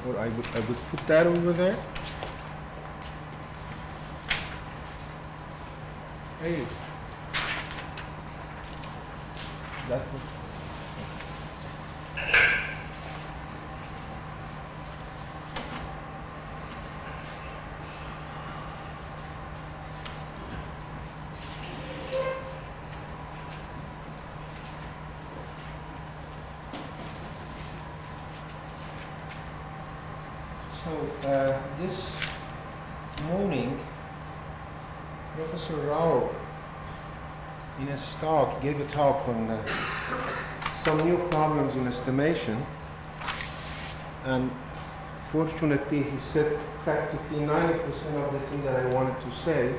or I would put that over there. Hey, that one. So this morning, Professor Rao, in his talk, gave a talk on some new problems in estimation, and fortunately he said practically 90% of the thing that I wanted to say.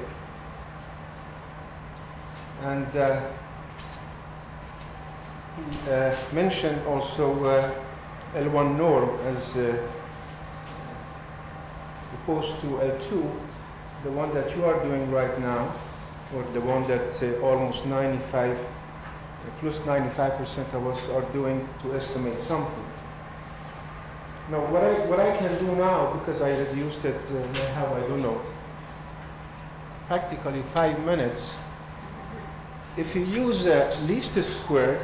And he mentioned also L1 norm as opposed to L2, the one that you are doing right now, or the one that almost 95, plus 95% of us are doing to estimate something. Now, what I can do now, because I reduced it, I have, I don't know, practically 5 minutes. If you use least square,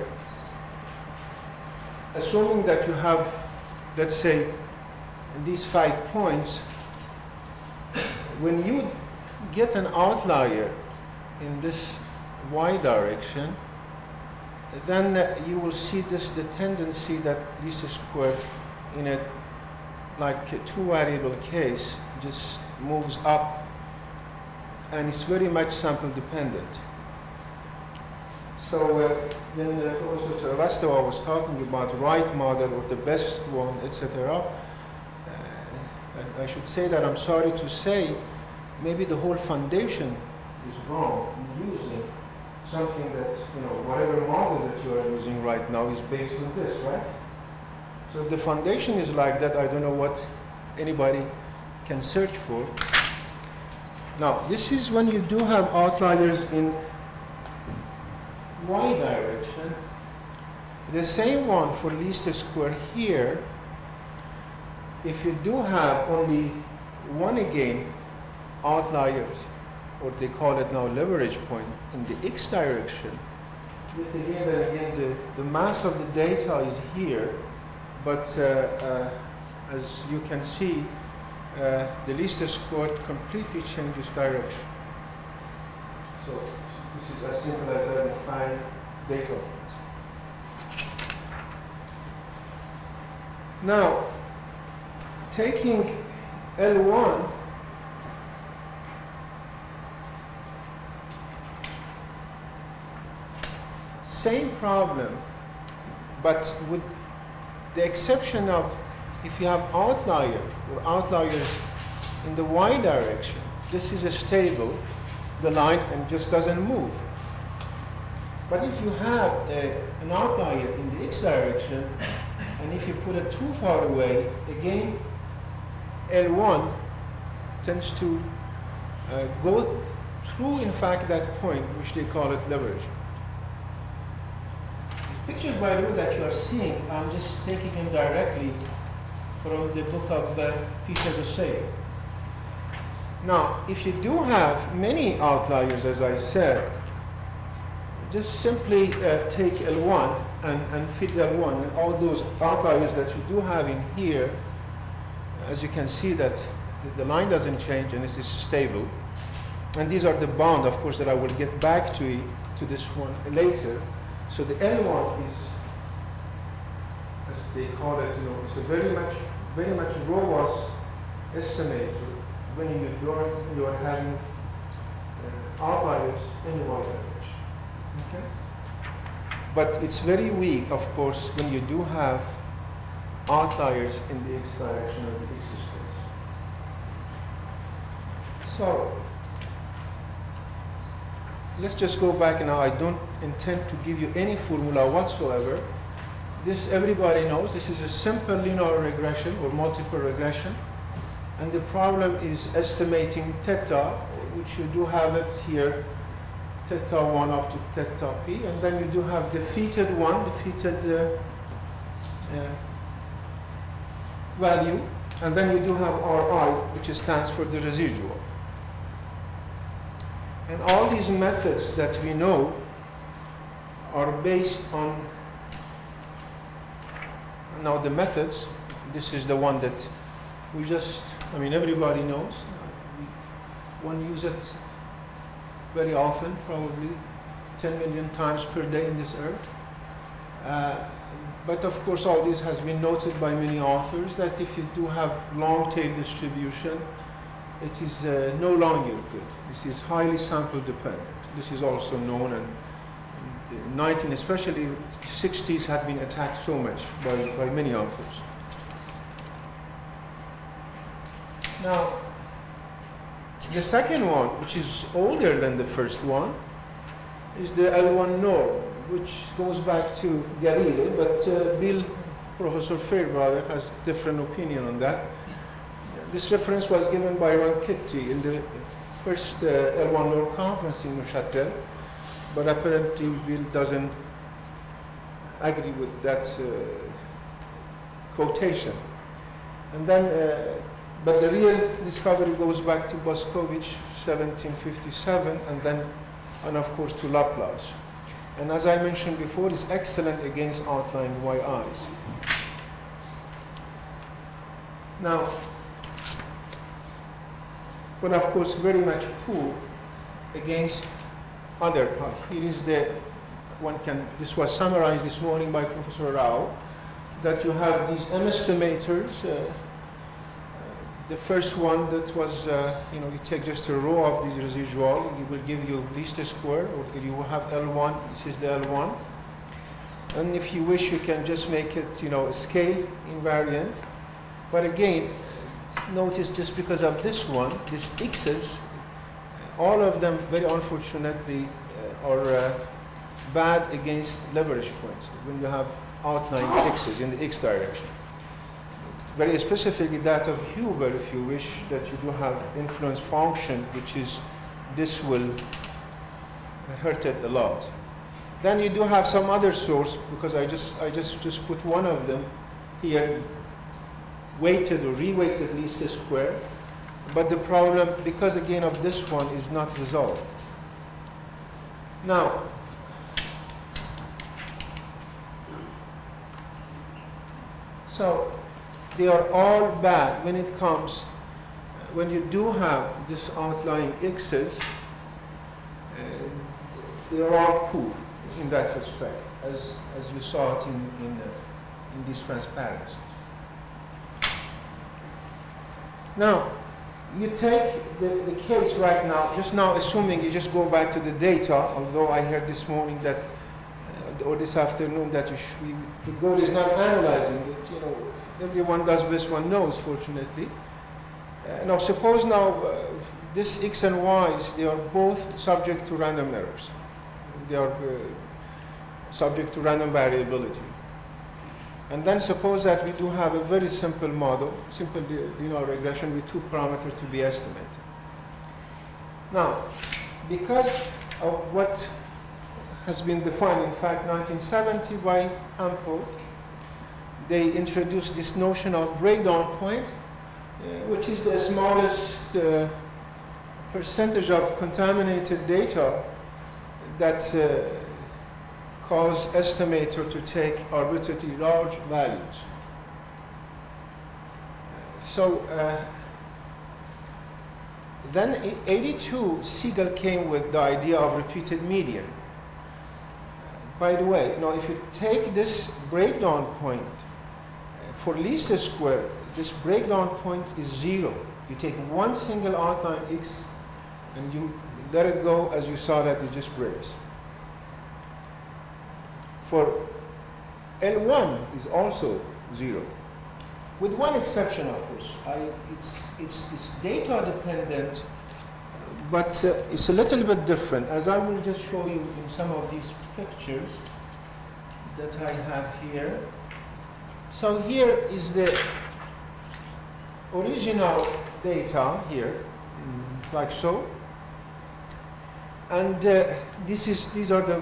assuming that you have, let's say, these 5 points, when you get an outlier in this y direction, then you will see the tendency that least square in a like a 2-variable case just moves up, and it's very much sample dependent. So when Professor Rastava was talking about right model or the best one, etc., I should say that I'm sorry to say maybe the whole foundation is wrong in using something that, whatever model that you are using right now is based on this, right? So if the foundation is like that, I don't know what anybody can search for. Now, this is when you do have outliers in y direction. The same one for least square here. If you do have only one again outliers, or they call it now leverage point, in the x direction, with again and again the mass of the data is here, but as you can see, the least square completely changes direction. So this is as simple as having 5 data points. Now, taking L1, same problem, but with the exception of if you have outlier or outliers in the y direction, this is a stable, the line, and just doesn't move. But if you have an outlier in the x direction, and if you put it too far away, again, L1 tends to go through, in fact, that point, which they call it leverage. The pictures, by the way, that you are seeing, I'm just taking them directly from the book of Peter Dosey. Now, if you do have many outliers, as I said, just simply take L1 and fit L1, and all those outliers that you do have in here, as you can see that the line doesn't change and it's stable. And these are the bound, of course, that I will get back to this one later. So the L1 is, as they call it, it's a very much robust estimate when you are having outliers in the y direction. Okay? But it's very weak, of course, when you do have outliers in the x direction of the x space. So let's just go back now. I don't intend to give you any formula whatsoever. This everybody knows. This is a simple linear regression or multiple regression. And the problem is estimating theta, which you do have it here, theta 1 up to theta p. And then you do have the fitted one, the fitted value. And then you do have Ri, which stands for the residual. And all these methods that we know are based on, now the methods, this is the one that we just, I mean, everybody knows. One uses it very often, probably 10 million times per day in this earth. But of course, all this has been noted by many authors that if you do have long tail distribution, it is no longer good. This is highly sample dependent. This is also known, and the 19, especially 60s, had been attacked so much by many authors. Now, the second one, which is older than the first one, is the L1 norm, which goes back to Galilei, but Professor Fairbrother has different opinion on that. This reference was given by Ronchetti in the first L1 norm conference in Neuchâtel, but apparently Bill doesn't agree with that quotation. And then, but the real discovery goes back to Boscovich, 1757, and of course to Laplace. And as I mentioned before, it's excellent against outlying YIs. Now, but of course very much poor against other parts. Here is the one this was summarized this morning by Professor Rao, that you have these M estimators. The first one that was, you take just a row of these residual, it will give you least square, or you will have L1, this is the L1. And if you wish, you can just make it, a scale invariant. But again, notice just because of this one, these x's, all of them, very unfortunately, are bad against leverage points when you have outlying x's in the x direction. Very specifically that of Huber, if you wish, that you do have influence function, which is, this will hurt it a lot. Then you do have some other source, because I just put one of them here, weighted or reweighted least square, but the problem, because again of this one, is not resolved. Now, so they are all bad when it comes, when you do have this outlying x's, they are all poor in that respect, as you saw it in these transparencies. Now, you take the case right now, just now assuming you just go back to the data, although I heard this morning that, or this afternoon, that the goal is not analyzing it, everyone does best one knows, fortunately. Now, suppose now this x and y's, they are both subject to random errors. They are subject to random variability. And then suppose that we do have a very simple model, simple regression with two parameters to be estimated. Now, because of what has been defined, in fact, 1970 by Tampere, they introduced this notion of breakdown point, which is the smallest percentage of contaminated data that cause estimator to take arbitrarily large values. So then 82, Siegel came with the idea of repeated median. By the way, now if you take this breakdown point, for least square, this breakdown point is 0. You take one single outline x and you let it go, as you saw that it just breaks. For L1 is also 0, with one exception, of course. It's data dependent, but it's a little bit different, as I will just show you in some of these pictures that I have here. So here is the original data here, like so, and these are the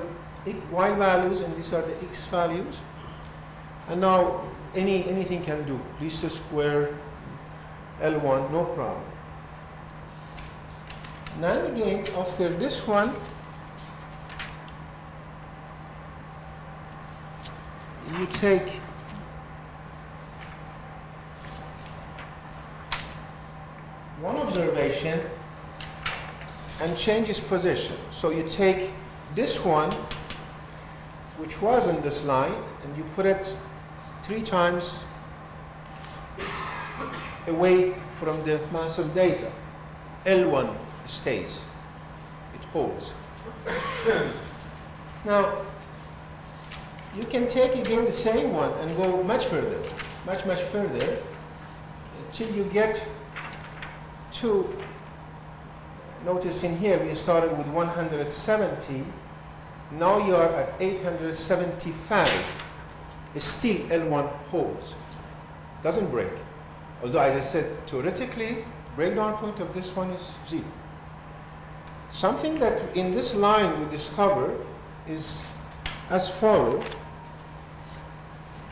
y values and these are the x values. And now anything can do. Least square, L1, no problem. Now again, after this one, you take one observation and change its position. So you take this one, which was on this line, and you put it 3 times away from the mass of data. L1 stays, it holds. Now, you can take again the same one and go much further, much further, until you get to, notice in here we started with 170, now you are at 875. Still L1 holds, doesn't break. Although, as I said, theoretically, breakdown point of this one is 0. Something that in this line we discover is as follows.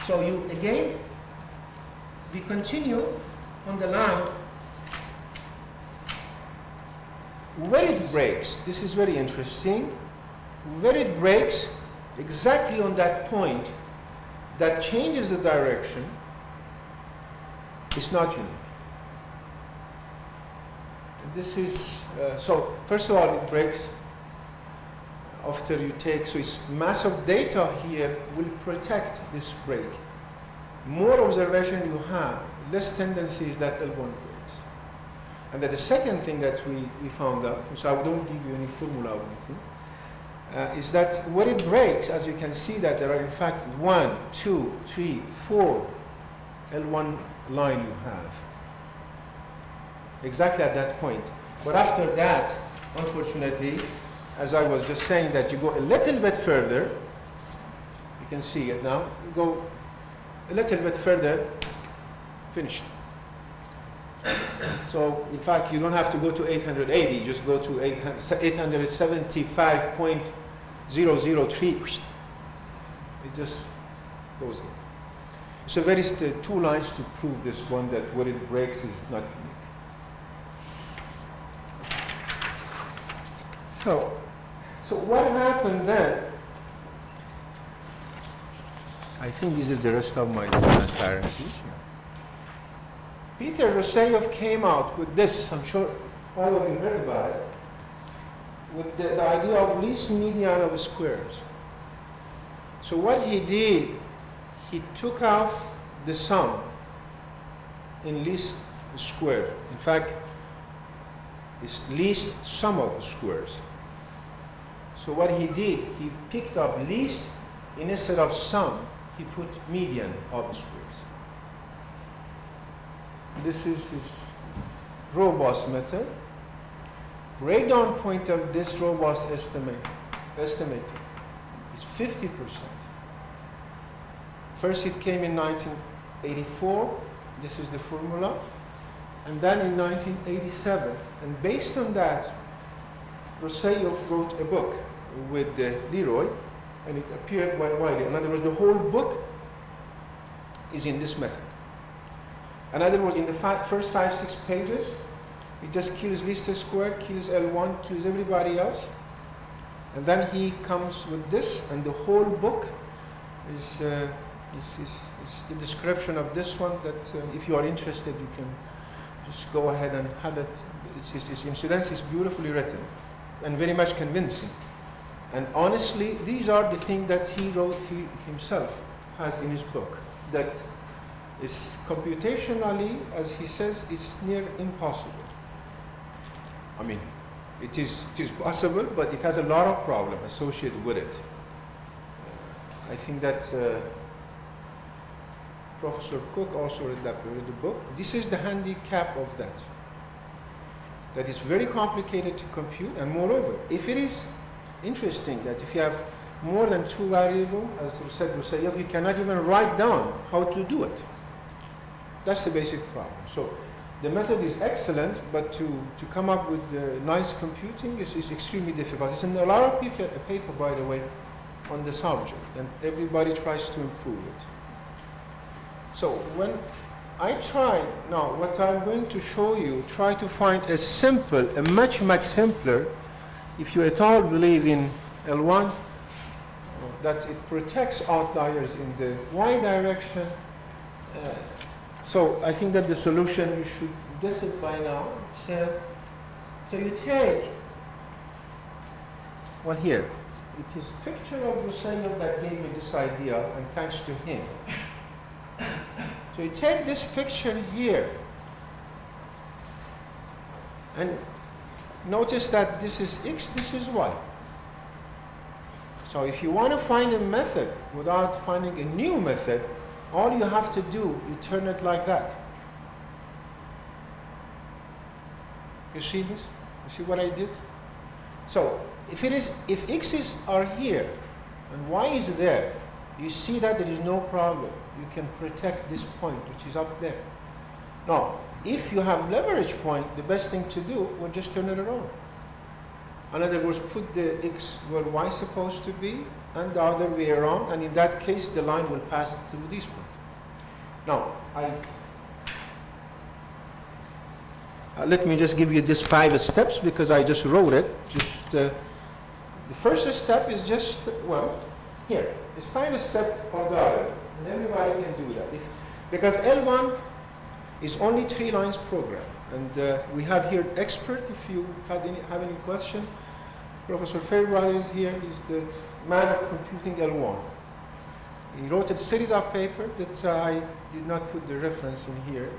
So you again, we continue on the line. Where it breaks, this is very interesting, where it breaks exactly on that point that changes the direction, is not unique. This is, so first of all, it breaks after you take, so its mass of data here will protect this break. More observation you have, less tendency is that L1 breaks. And then the second thing that we found out, so I don't give you any formula or anything, is that where it breaks, as you can see that there are in fact 1, 2, 3, 4 L1 line you have. Exactly at that point. But after that, unfortunately, as I was just saying, that you go a little bit further, you can see it now, you go a little bit further, finished. So, in fact, you don't have to go to 880, you just go to 875.003. It just goes in. So there is the 2 lines to prove this one, that where it breaks is not unique. So what happened then? I think this is the rest of my transparency. Peter Rousseff came out with this, I'm sure all of you heard about it, with the idea of least median of squares. So what he did, he took off the sum in least square. In fact, it's least sum of squares. So what he did, he picked up least, instead of sum, he put median of squares. This is his robust method. Breakdown point of this robust estimate is 50%. First it came in 1984, this is the formula, and then in 1987. And based on that, Rousseff wrote a book with Leroy, and it appeared quite widely. In other words, the whole book is in this method. In other words, in the first 5-6 pages, it just kills least square, kills L1, kills everybody else. And then he comes with this, and the whole book is the description of this one, that if you are interested, you can just go ahead and have it. Its incidence is beautifully written and very much convincing. And honestly, these are the things that he wrote himself, has in his book, that is computationally, as he says, it's near impossible. I mean, it is possible, but it has a lot of problems associated with it. I think that Professor Cook also read the book. This is the handicap of that. That is very complicated to compute, and moreover, if it is interesting that if you have more than 2 variables, as I said, you cannot even write down how to do it. That's the basic problem. So the method is excellent, but to come up with nice computing is extremely difficult. It's in a lot of paper, by the way, on the subject, and everybody tries to improve it. So when I tried, now what I'm going to show you, try to find a simple, a much, much simpler, if you at all believe in L1, that it protects outliers in the y direction. So I think that the solution, you should guess it by now. So you take, well here, it is picture of Rousseau that gave me this idea, and thanks to him. So you take this picture here, and notice that this is x, this is y. So if you want to find a method without finding a new method, all you have to do, you turn it like that. You see this? You see what I did? So if x's are here and y is there, you see that there is no problem. You can protect this point, which is up there. Now, if you have leverage point, the best thing to do will just turn it around. In other words, put the x where y is supposed to be, and the other way around, and in that case, the line will pass through this point. Now, let me just give you these 5 steps, because I just wrote it. The first step is just, well, here. It's 5 steps order, and everybody can do that. Because L1 is only 3 lines program, and we have here expert. If you have any question, Professor Fairbrother is here. He's the man of computing L1. He wrote a series of papers that I did not put the reference in here.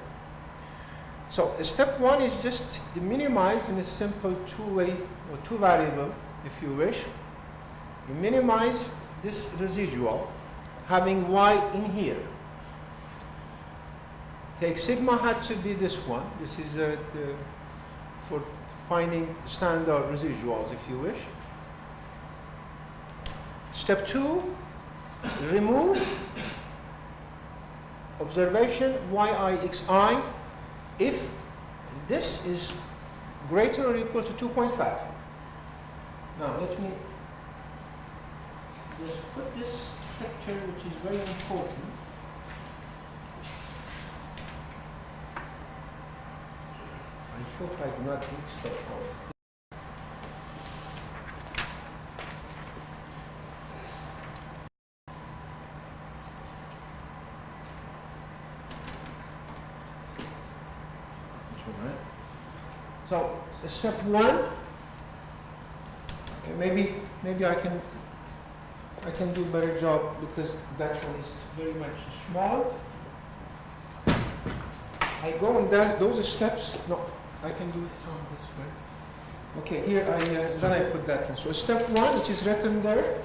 So step 1 is just to minimize in a simple 2-way or 2-variable, if you wish. You minimize this residual, having y in here. Take sigma hat to be this one. This is for finding standard residuals, if you wish. Step 2, remove observation yi xi if this is greater or equal to 2.5. Now let me just put this picture, which is very important. I hope I do not mix that up. So step 1, maybe I can do a better job, because that one is very much small. I go on those steps. No, I can do it on this way. Okay, here then I put that one. So step 1, which is written there.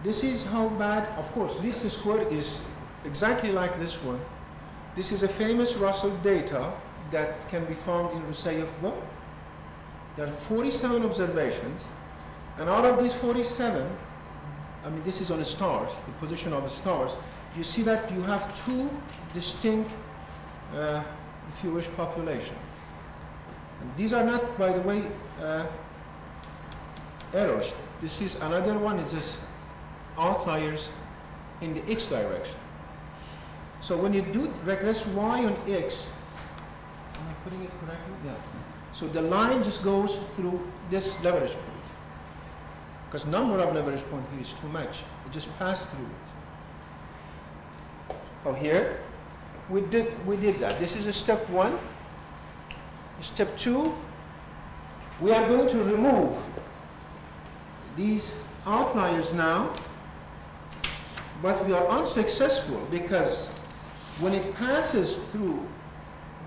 This is how bad. Of course, least square is exactly like this one. This is a famous Russell data that can be found in Rousseau's book. There are 47 observations, and out of these 47, I mean, this is on the stars, the position of the stars. You see that you have 2 distinct, if you wish, populations. And these are not, by the way, errors. This is another one, is just outliers in the x direction. So when you do regress y on x, am I putting it correctly? Yeah. So the line just goes through this leverage point, because number of leverage points here is too much. It just passed through it. Oh, here we did that. This is a step 1. Step 2, we are going to remove these outliers now, but we are unsuccessful, because when it passes through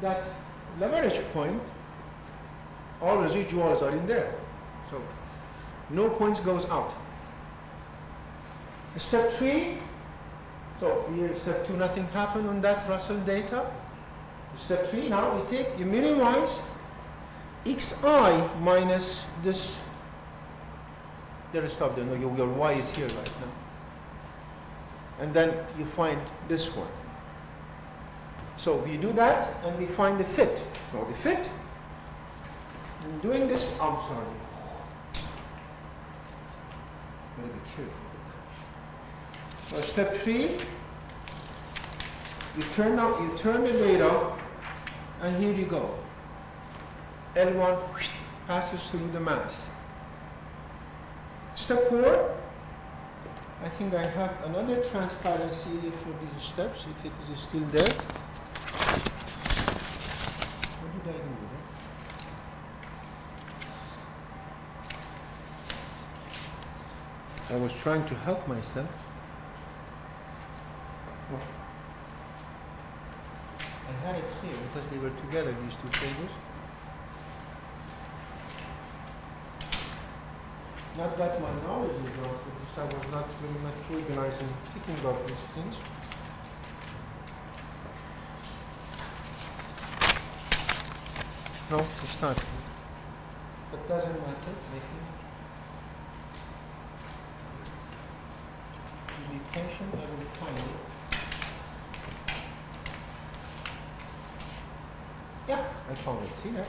that leverage point, all residuals are in there. So no points goes out. Step 3, so here step 2, nothing happened on that Russell data. Step 3, now you minimize xi minus this, the rest of them, your y is here right now. And then you find this one. So we do that, and we find the fit. So the fit, in doing this, I'm sorry. Gotta be careful. So step 3, you turn the data, and here you go. L1 passes through the mass. Step 4, I think I have another transparency for these steps, if it is still there. What did I do with it? I was trying to help myself. Oh. I had it here because they were together, these two tables. Not that my knowledge is wrong, because I was not very much organized in picking up these things. No, it's not. But doesn't matter, I think. Be patient, I will find it. Yeah, I found it. See that?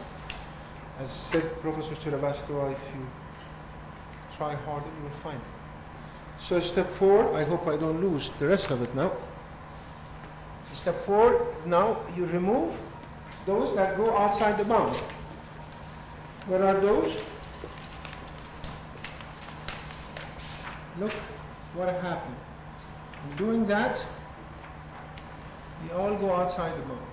As said Professor Chiravasto, if you try harder, you will find it. So step 4, I hope I don't lose the rest of it now. Step 4, now you remove those that go outside the bound. Where are those? Look what happened. In doing that, they all go outside the bound.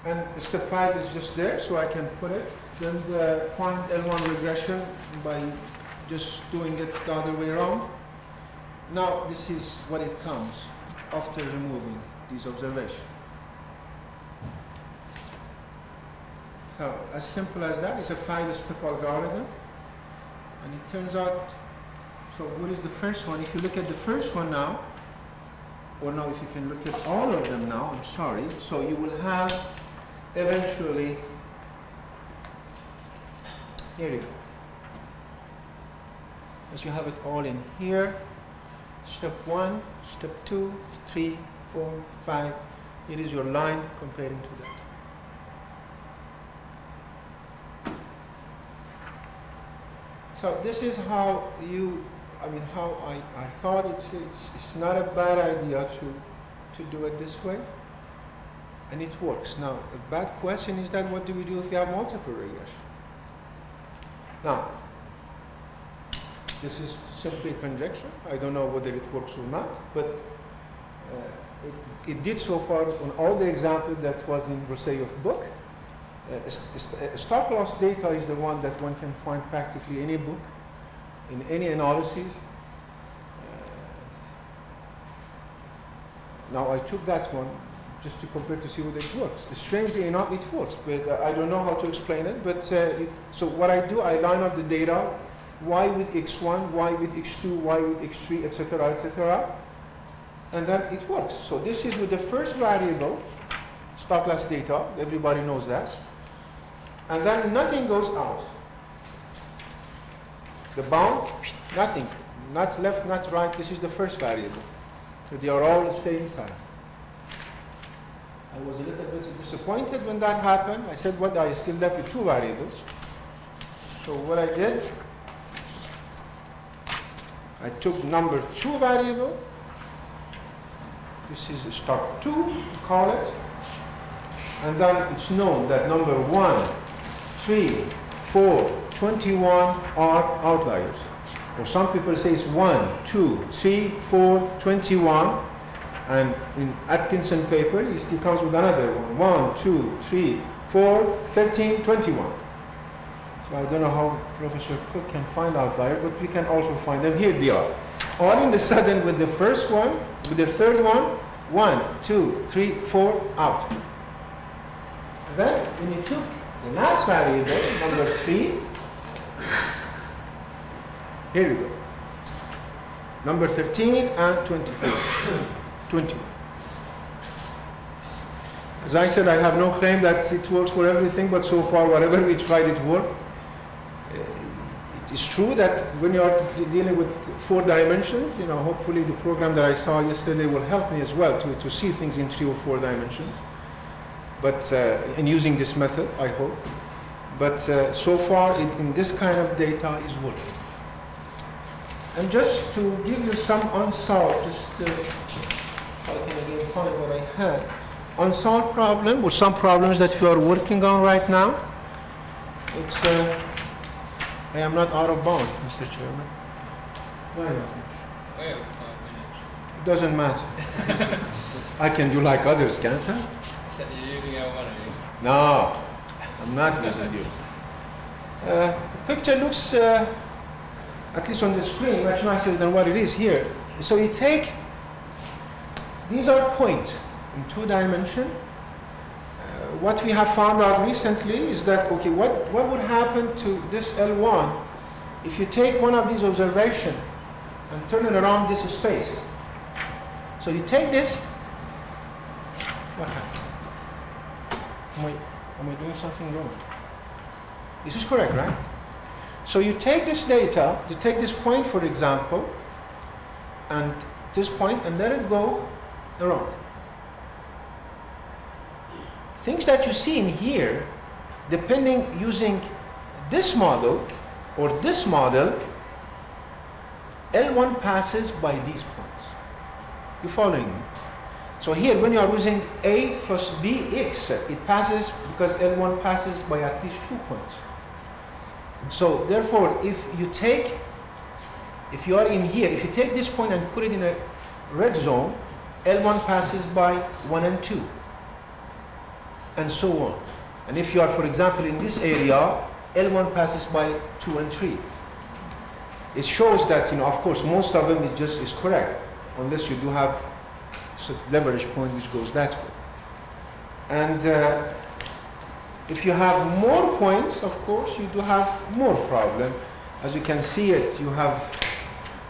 And step 5 is just there, so I can put it. Then find L1 regression by just doing it the other way around. Now this is what it comes after removing these observations. So as simple as that, it's a 5-step algorithm. And it turns out, so what is the first one? If you look at the first one now, or now if you can look at all of them now, I'm sorry. So you will have eventually, here you go. As you have it all in here, step 1, step 2, 3, 4, 5. It is your line comparing to that. So this is how how I thought it's not a bad idea to do it this way, and it works. Now, a bad question is that what do we do if we have multiple regression? Now, this is simply conjecture. I don't know whether it works or not, but it did so far on all the examples that was in Rosseau's book. Stock loss data is the one that one can find practically any book, in any analysis. Now I took that one just to compare to see whether it works. Strangely enough, it works, but I don't know how to explain it. But so what I do, I line up the data, y with x1, y with x2, y with x3, etc., etc., and then it works. So this is with the first variable, stock loss data. Everybody knows that. And then nothing goes out. The bound, nothing. Not left, not right. This is the first variable. So they are all staying inside. I was a little bit disappointed when that happened. I said, well, I still left with 2 variables. So what I did, I took number 2 variable. This is stock 2, call it. And then it's known that number 1, 3, 4, 21 are outliers. Or some people say it's 1, 2, 3, 4, 21. And in Atkinson paper, it comes with another one. 1, 2, 3, 4, 13, 21. So I don't know how Professor Cook can find outliers, but we can also find them. Here they are. All in the sudden with the first one, with the third one, 1, 2, 3, 4, out. And then when you took the last variable, number 3, here we go. Number 13 and 24. 20. As I said, I have no claim that it works for everything, but so far, whatever we tried, it worked. It is true that when you are dealing with 4 dimensions, hopefully the program that I saw yesterday will help me as well to see things in 3 or 4 dimensions. But in using this method, I hope. But so far, in this kind of data is working. And just to give you some unsolved, if I can again find what I had, unsolved problem, or some problems that we are working on right now. It's, I am not out of bounds, Mr. Chairman. Why not? We have 5 minutes. It doesn't matter. I can do like others, can't I? You're using our one, are you? No, I'm not using you. The picture looks, at least on the screen, much nicer than what it is here. So you take, these are points in 2 dimensions. What we have found out recently is that, okay, what would happen to this L1 if you take one of these observations and turn it around this space? So you take this, what happened? Am I doing something wrong? This is correct, right? So you take this data, to take this point, for example, and this point, and let it go around. Things that you see in here, depending using this model or this model, L1 passes by these points. You following me? So here, when you are using A plus BX, it passes because L1 passes by at least 2 points. So therefore, if you are in here, if you take this point and put it in a red zone, L1 passes by 1 and 2. And so on. And if you are, for example, in this area, L1 passes by 2 and 3. It shows that, of course, most of them is correct, unless you do have a leverage point which goes that way. And if you have more points, of course, you do have more problem. As you can see it, you have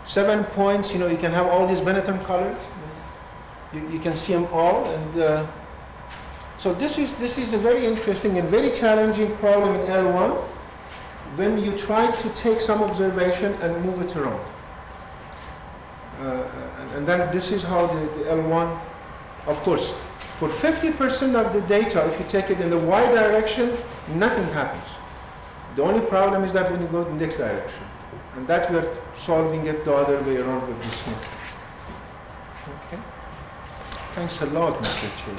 7 points. You can have all these Benetton colors. You can see them all, and so this is a very interesting and very challenging problem in L1 when you try to take some observation and move it around. And then this is how the L1, of course, for 50% of the data, if you take it in the Y direction, nothing happens. The only problem is that when you go in the X direction. And that we're solving it the other way around with this one. Okay. Thanks a lot, Mr. Chair.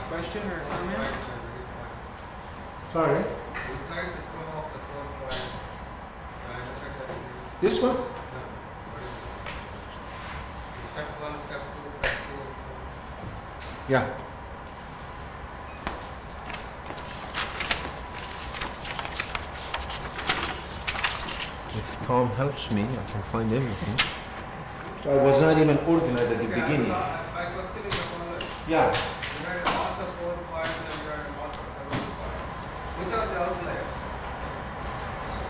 Question or comment? Sorry? This one? Step 1, step 2, step 2. Yeah. If Tom helps me, I can find everything. So I was not even organized at the beginning. My question is the following. Yeah. You had also 4 points and you had also 7 points. Which are the outliers?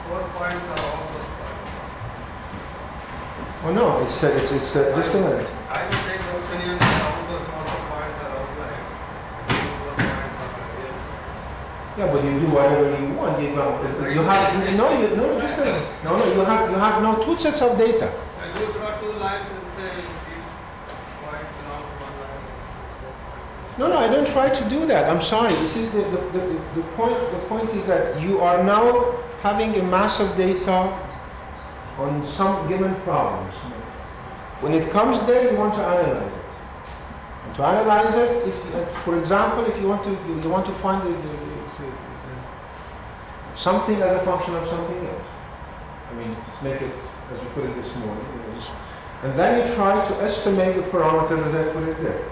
4 points are all those points. Oh no, it's just a minute. I will take the opinion that all those points are outliers. These 4 points are the real points. Yeah, but you do whatever you want. You have no 2 sets of data. I do draw 2 lines and say these points belong to one line. No, I don't try to do that. I'm sorry. This is the point. The point is that you are now having a mass of data on some given problems. When it comes there, you want to analyze it. And to analyze it, for example, if you want to find something as a function of something else. I mean, just make it as you put it this morning. And then you try to estimate the parameter as I put it there.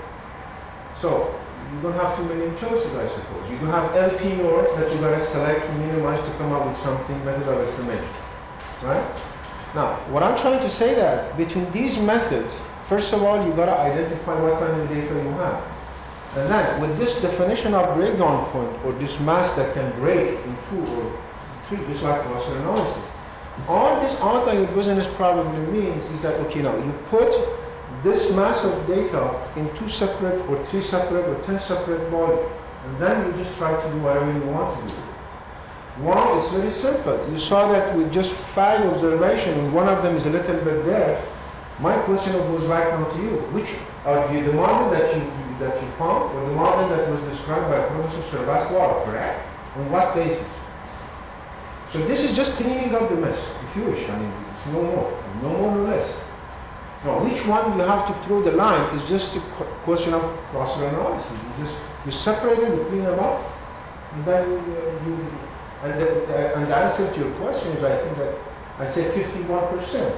So you don't have too many choices, I suppose. You do have LP norm that you got to select to minimize to come up with something method of estimation, right? Now, what I'm trying to say that between these methods, first of all, you got to identify what kind of data you have. And then, with this definition of breakdown point, or this mass that can break in 2 or 3, just like cluster analysis, all this outlier business probably means is that, okay, now you put this mass of data in 2 separate or 3 separate or 10 separate volumes, and then you just try to do whatever you want to do. Why? It's very simple. You saw that with just 5 observations, and one of them is a little bit there. My question goes right now to you. Which The model that you found, or the model that was described by Professor Srivastava, correct? On what basis? So this is just cleaning up the mess, if you wish. I mean, it's no more, no less. No, which one you have to throw the line is just a question of cross analysis. It's just you separate them, you clean them up, and then and the answer to your question is, I think that I say 51%.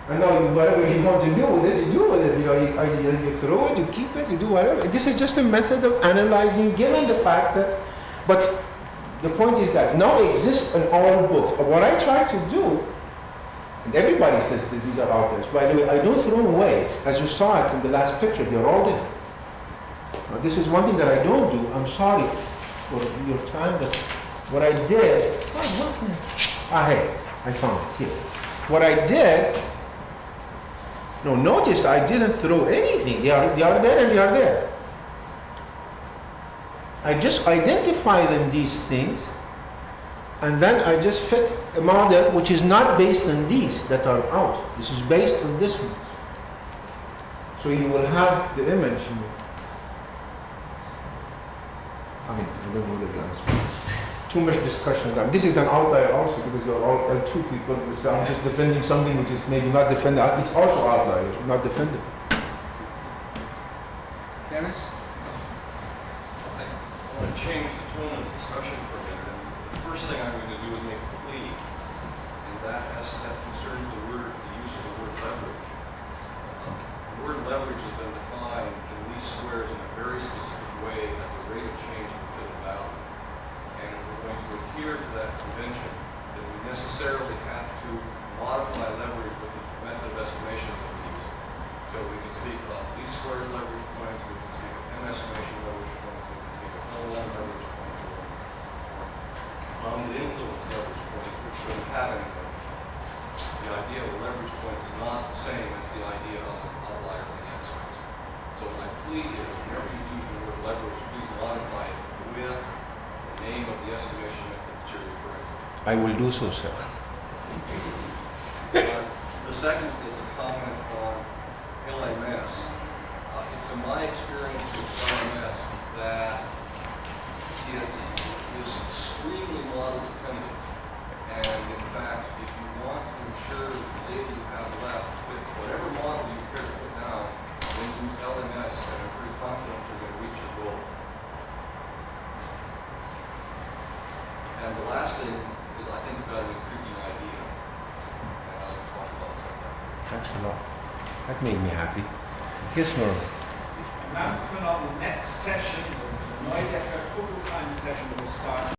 And now whatever you want to do with it, you do with it. You throw it, you keep it, you do whatever. This is just a method of analyzing, given the fact that. But the point is that now exists an oral book. What I try to do, and everybody says that these are outliers. By the way, I don't throw them away. As you saw it in the last picture, they're all there. Now, this is one thing that I don't do. I'm sorry for your time, but what I did. Hey, I found it here. What I did. No, notice I didn't throw anything. They are there and they are there. I just identify them these things, and then I just fit a model which is not based on these that are out. This is based on this one. So you will have the image. I mean, I don't know the answer. Too much discussion time. This is an outlier also because you're all L2 people. So I'm just defending something which is maybe not defended. It's also outlier, not defended. Dennis? I want to change the tone of the discussion for a minute. And the first thing I'm going to do is make a plea, and that concerns the use of the word leverage. The word leverage has been defined in least squares in a very specific way as the rate of change in the fit of value. And if we're going to adhere to that convention, then we necessarily have to modify leverage with the method of estimation that we're using. So we can speak about least squares leverage points, we can speak of M estimation leverage points, we can speak of L1 leverage points, or compounded influence leverage points, which shouldn't have any leverage. The idea of a leverage point is not the same as the idea of an outlier in the x-axis. So my plea is, whenever you use the word leverage, please modify it with name of the estimation method that you're referring to. I will do so, sir. The second is a comment on LMS. It's been my experience with LMS that it is extremely model dependent. And in fact, if you want to ensure that the data you have left fits whatever model you care to put down, then use LMS, and I'm pretty confident you're going to reach your goal. And the last thing is, I think you've got an intriguing idea, and I'll talk about something. Thanks a lot. That made me happy. Yes, Norman. Announcement on the next session, the Neuchâtel Kugelheim session will start